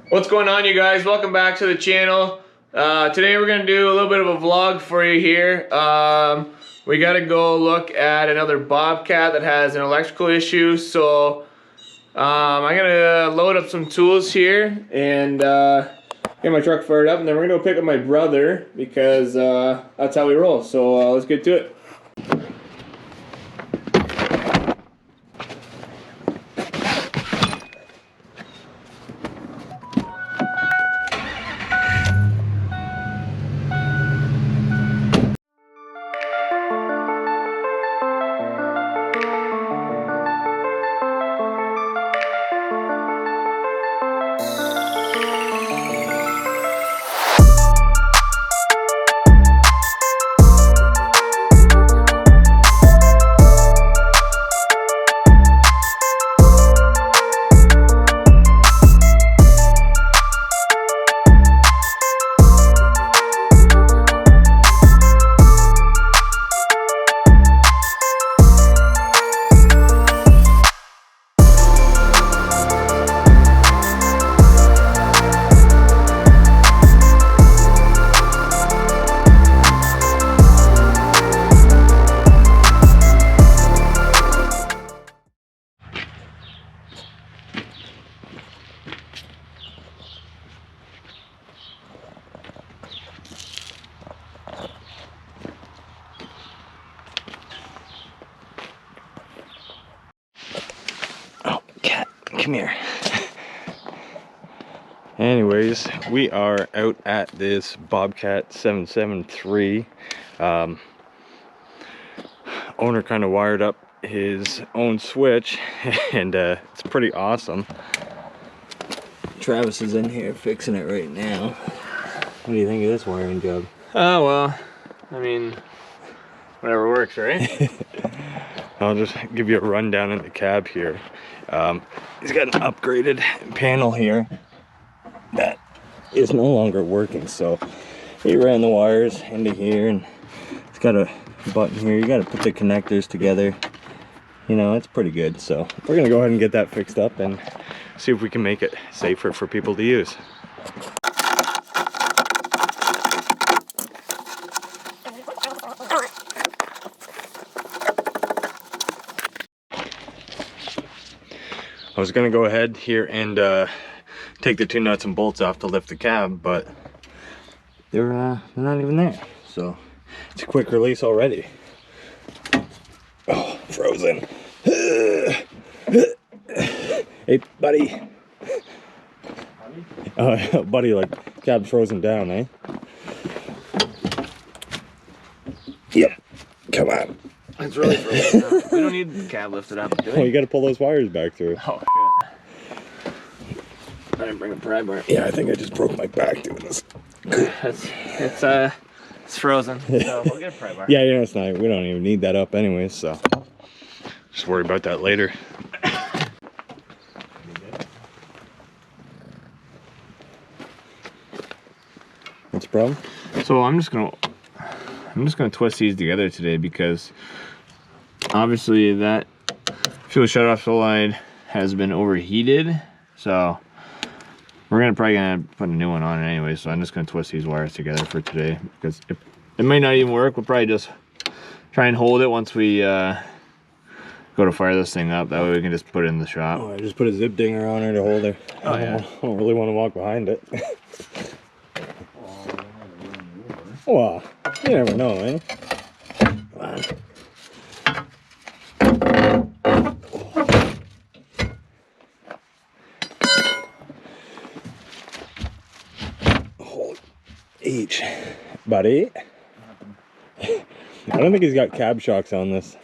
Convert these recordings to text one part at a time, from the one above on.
What's going on, you guys? Welcome back to the channel. Today we're going to do a little bit of a vlog for you here. We got to go look at another Bobcat that has an electrical issue. So I'm going to load up some tools here and get my truck fired up, and then we're going to go pick up my brother because that's how we roll. So let's get to it. Come here. Anyways, we are out at this Bobcat 773. Owner kind of wired up his own switch and it's pretty awesome. Travis is in here fixing it right now. What do you think of this wiring job? Oh, well, I mean, whatever works, right? I'll just give you a rundown in the cab here. He's got an upgraded panel here that is no longer working, so he ran the wires into here, and it's got a button here. You got to put the connectors together. You know, it's pretty good. So we're gonna go ahead and get that fixed up and see if we can make it safer for people to use. I was gonna go ahead here and take the two nuts and bolts off to lift the cab, but they're not even there. So it's a quick release already. Oh, frozen. Hey, buddy. Oh, buddy, like cab's frozen down, eh? Yep. Come on. It's really frozen down. We don't need the cab lifted up, do we? Oh, you gotta pull those wires back through. Oh, shit. I didn't bring a pry bar. Yeah, I think I just broke my back doing this. It's frozen, so we'll get a pry bar. Yeah, you know, it's not, we don't even need that up anyways, so just worry about that later. What's the problem? So I'm just gonna twist these together today because obviously that fuel shutoff light has been overheated, so we're probably gonna put a new one on it anyway. So I'm just gonna twist these wires together for today because it might not even work. We'll probably just try and hold it once we go to fire this thing up. That way we can just put it in the shop. Oh, I just put a zip dinger on her to hold her. Oh, I don't really want to walk behind it. Well, you never know, eh? Come on. Hold each, buddy. I don't think he's got cab shocks on this.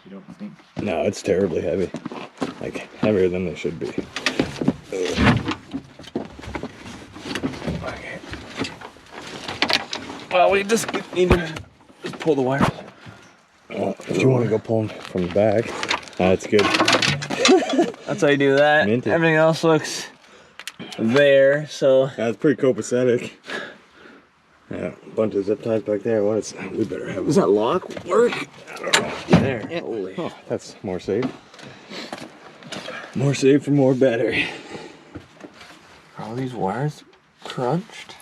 You don't think? No, it's terribly heavy. Like, heavier than they should be. Okay. Well, we just need to just pull the wires. Well, if you want to go pull them from the back, that's good. That's how you do that. Minty. Everything else looks there, so. That's pretty copacetic. Yeah, a bunch of zip ties back there. What is, we better have. Does that lock work? I don't know. There. Yeah. Holy. Oh, that's more safe. More safe for more better. Are all these wires crunched?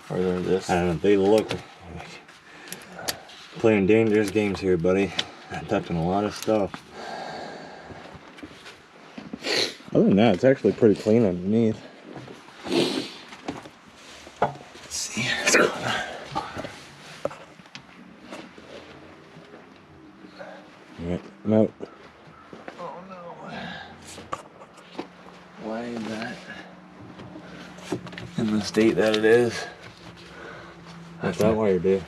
Or they're this? I don't know, they look like playing dangerous games here, buddy. I'm touching a lot of stuff. Other than that, it's actually pretty clean underneath. Let's see. What's going on? Alright, I'm out. Oh no. Why is that in the state that it is? What's that wire do?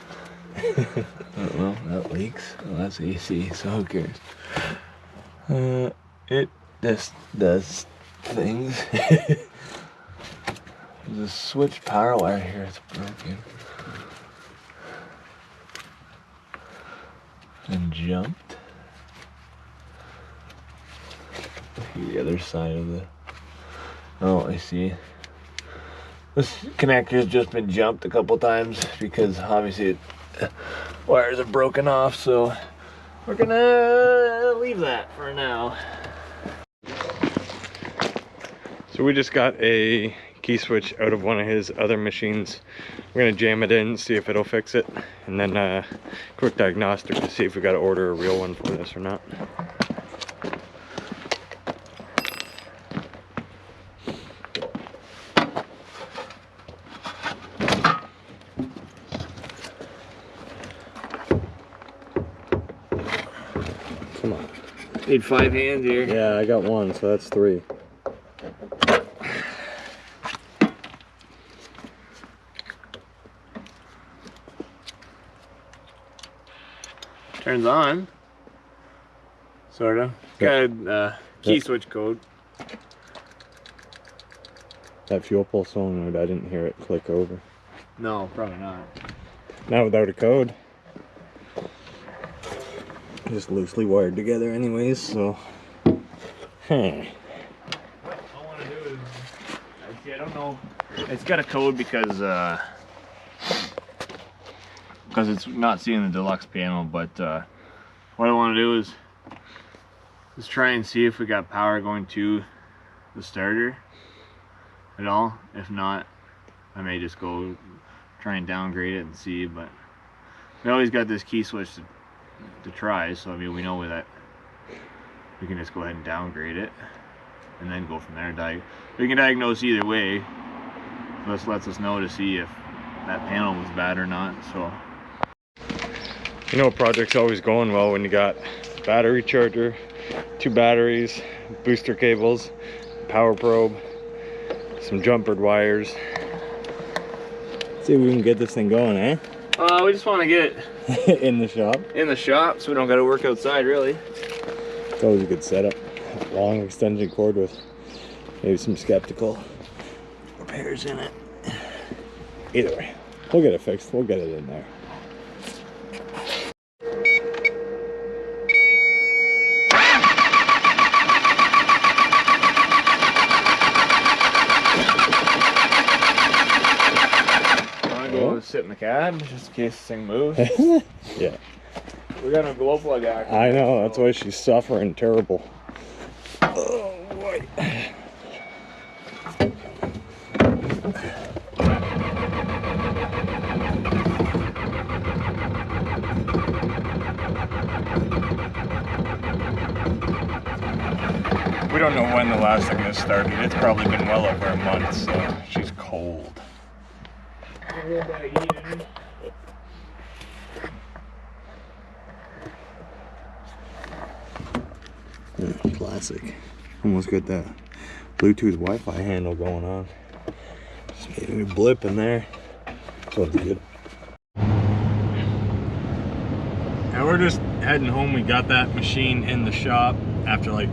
Oh, well, that leaks. Oh, that's AC, so who cares? It just does things. There's a switch power wire here, it's broken. And jumped. The other side of the... Oh, I see. This connector's just been jumped a couple times because obviously wires are broken off, so we're gonna leave that for now. So we just got a key switch out of one of his other machines. We're gonna jam it in, see if it'll fix it, and then quick diagnostic to see if we gotta order a real one for this or not. Come on. Need 5 hands here. Yeah, I got 1, so that's 3. Turns on. Sort of. Got a key switch code. That fuel pulse solenoid, I didn't hear it click over. No, probably not. Not without a code. Just loosely wired together anyways, so. What I want to do is, I don't know. It's got a code because it's not seeing the deluxe panel, but what I want to do is try and see if we got power going to the starter at all. If not, I may just go try and downgrade it and see, but we always got this key switch to try, so I mean we know that we can just go ahead and downgrade it and then go from there. We can diagnose either way. This lets us know to see if that panel was bad or not. So you know, a project's always going well when you got battery charger, 2 batteries, booster cables, power probe, some jumpered wires. Let's see if we can get this thing going, eh? We just want to get it in the shop. In the shop, so we don't got to work outside, really. It's always a good setup. A long extension cord with maybe some skeptical repairs in it. Either way, we'll get it fixed. We'll get it in there. Sit in the cab just in case this thing moves. Yeah. We got a glow plug action. I know, that's why she's suffering terrible. Oh boy. We don't know when the last thing this started. It's probably been well over a month, so she's cold. Classic. Almost got that Bluetooth Wi-Fi handle going on. Just maybe a blip in there. So it's good. Now we're just heading home. We got that machine in the shop after like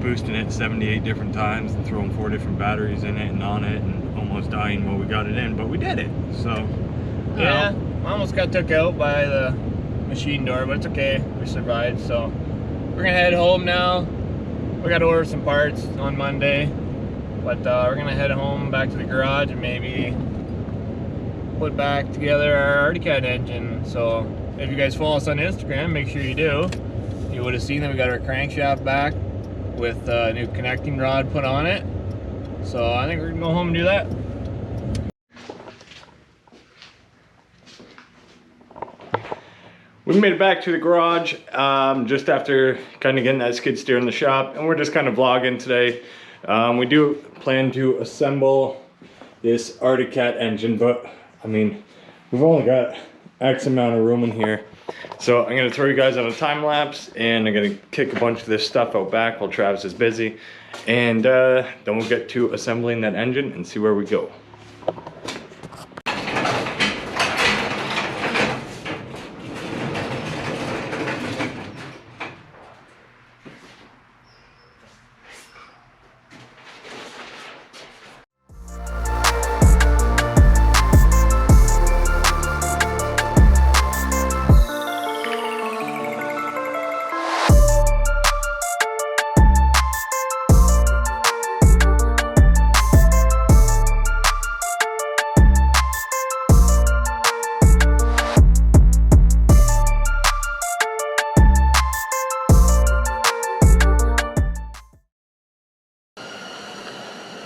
boosting it 78 different times and throwing 4 different batteries in it and on it and almost dying while we got it in, but we did it. So yeah, almost got took out by the machine door, but it's okay, we survived. So we're gonna head home now. We got to order some parts on Monday, but we're gonna head home back to the garage and maybe put back together our Arctic engine. So if you guys follow us on Instagram, make sure you do. You would have seen that we got our crankshaft back with a new connecting rod put on it. So I think we're gonna go home and do that. We made it back to the garage just after kind of getting that skid steer in the shop, and we're just kind of vlogging today. We do plan to assemble this Arctic Cat engine, but I mean, we've only got X amount of room in here. So I'm gonna throw you guys on a time lapse, and I'm gonna kick a bunch of this stuff out back while Travis is busy. And then we'll get to assembling that engine and see where we go.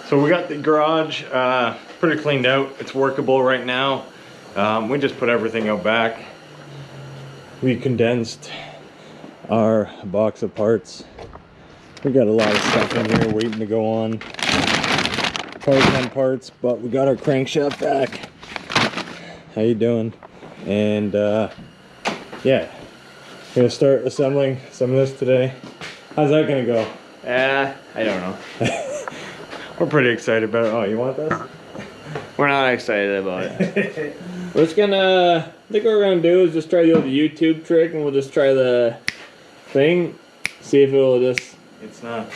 So we got the garage pretty cleaned out. It's workable right now. We just put everything out back. We condensed our box of parts. We got a lot of stuff in here waiting to go on. Parts, but we got our crankshaft back. How you doing? And yeah, gonna start assembling some of this today. How's that gonna go? I don't know. We're pretty excited about it. Oh, you want this? We're not excited about it. We're just gonna, I think what we're gonna do is just try the old YouTube trick, and we'll just try the thing, see if it'll just It's not.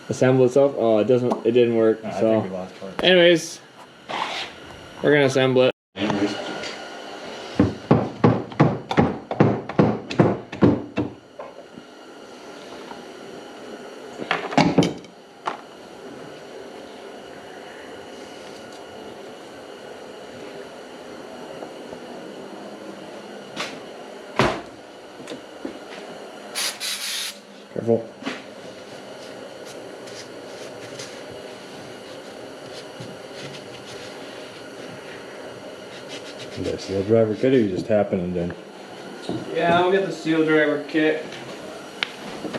assemble itself. Oh, it didn't work. No, I So think we lost part. anyways, we're gonna assemble it. Careful. Is that a seal driver kit, or you just happening then? Yeah, I'll get the seal driver kit.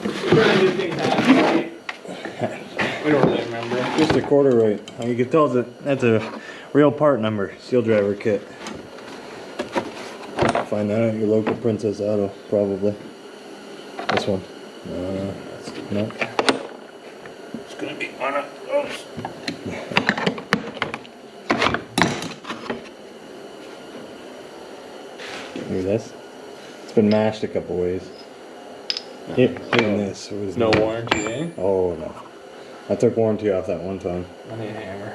We're trying to do things happen. We don't really remember. Just a quarter right. You can tell that's a real part number. Seal driver kit. Find that at your local Princess Auto, probably. This one. No. It's gonna be on a. Oops. Look at this. It's been mashed a couple ways. Even this was No warranty, eh? Oh no. I took warranty off that one time. I need a hammer.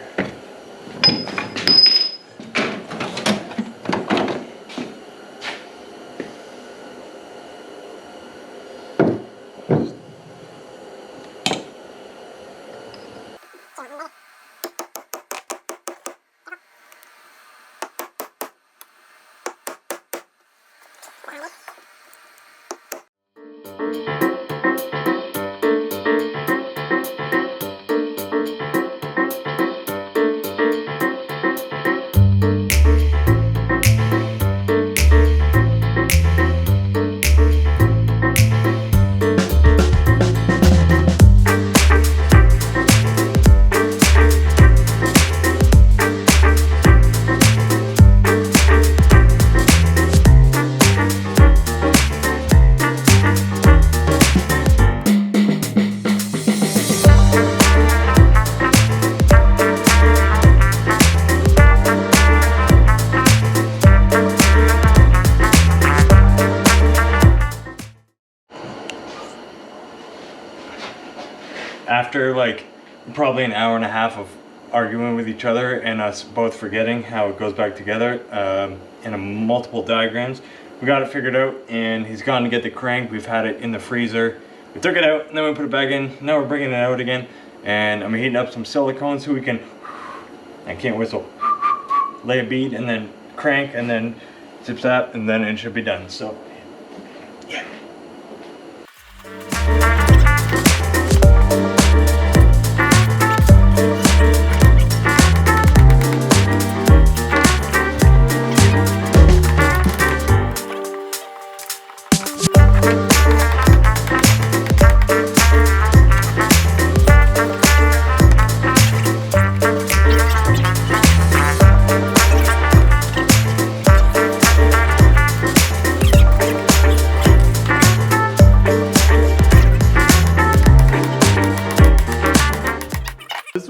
After like probably an hour and a half of arguing with each other and us both forgetting how it goes back together in a multiple diagrams, we got it figured out, and he's gone to get the crank. We've had it in the freezer. We took it out and then we put it back in. Now we're bringing it out again, and I'm heating up some silicone so we can, I can't whistle, lay a bead and then crank and then zip zap, and then it should be done. So yeah.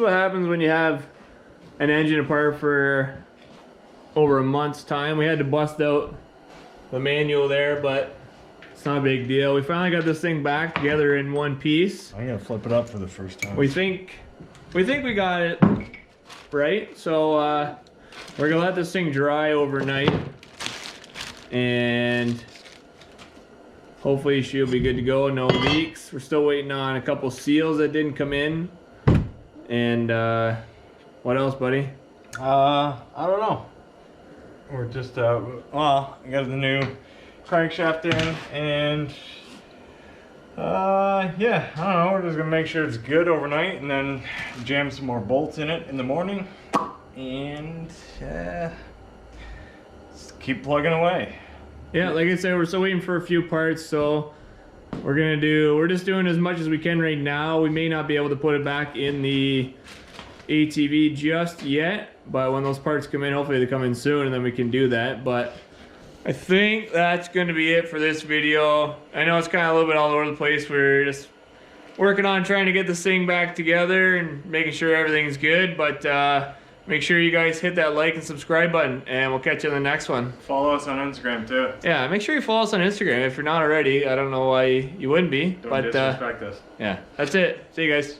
what happens when you have an engine apart for over a month's time. We had to bust out the manual there, but it's not a big deal. We finally got this thing back together in one piece. I'm gonna flip it up for the first time. We think we got it right, so we're gonna let this thing dry overnight, and hopefully she'll be good to go. No leaks. We're still waiting on a couple seals that didn't come in, and what else, buddy? I don't know. We're just well, I got the new crankshaft in, and yeah, I don't know, we're just gonna make sure it's good overnight and then jam some more bolts in it in the morning, and just keep plugging away. Yeah, like I said, we're still waiting for a few parts, so we're just doing as much as we can right now. We may not be able to put it back in the ATV just yet, but when those parts come in, hopefully they come in soon, and then we can do that. But I think that's going to be it for this video. I know it's kind of a little bit all over the place. We're just working on trying to get this thing back together and making sure everything's good, but make sure you guys hit that like and subscribe button, and we'll catch you in the next one. Follow us on Instagram too. Yeah, make sure you follow us on Instagram if you're not already. I don't know why you wouldn't be, Don't but disrespect us. yeah, that's it. See you guys.